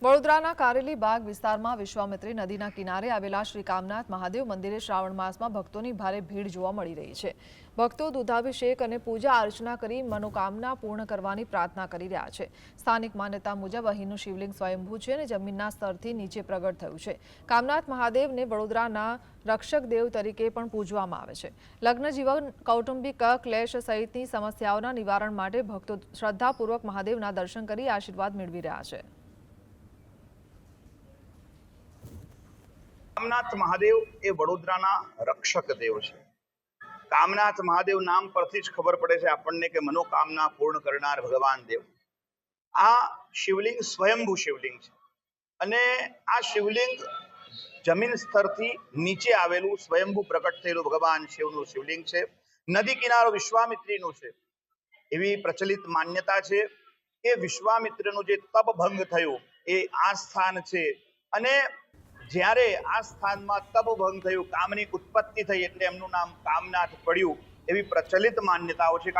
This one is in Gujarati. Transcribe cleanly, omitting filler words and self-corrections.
વડોદરાના કારેલી બાગ વિસ્તારમાં વિશ્વામિત્રી નદીના કિનારે આવેલા શ્રી કામનાથ મહાદેવ મંદિરે શ્રાવણ માસમાં ભક્તોની ભારે ભીડ જોવા મળી રહી છે। ભક્તો દૂધાભિષેક અને પૂજા અર્ચના કરી મનોકામના પૂર્ણ કરવાની પ્રાર્થના કરી રહ્યા છે। સ્થાનિક માન્યતા મુજબ અહીંનું શિવલિંગ સ્વયંભૂ છે અને જમીનના સ્તરથી નીચે પ્રગટ થયું છે। કામનાથ મહાદેવને વડોદરાના રક્ષક દેવ તરીકે પણ પૂજવામાં આવે છે। લગ્ન જીવન, કૌટુંબિક ક્લેશ સહિતની સમસ્યાઓના નિવારણ માટે ભક્તો શ્રદ્ધાપૂર્વક મહાદેવના દર્શન કરી આશીર્વાદ મેળવી રહ્યા છે। कामनाथ महादेव ए वडोदराना रक्षक देव छे। कामनाथ महादेव नाम परथी ज खबर पड़े छे आपणने के मनोकामना पूर्ण करनार भगवान देव। आ शिवलिंग स्वयंभू शिवलिंग छे अने आ शिवलिंग जमीन स्तरथी नीचे आवेलू स्वयंभू प्रकट थयेलू भगवान शिवनु शिवलिंग छे। नदी किनारो विश्वामित्रीनो छे एवी प्रचलित मान्यता छे के विश्वामित्रनु जे तप भंग थयो ए आ स्थान छे अने જ્યારે આ સ્થાનમાં તપ ભંગ થયું, કામની ઉત્પત્તિ થઈ એટલે એમનું નામ કામનાથ પડ્યું એવી પ્રચલિત માન્યતાઓ છે।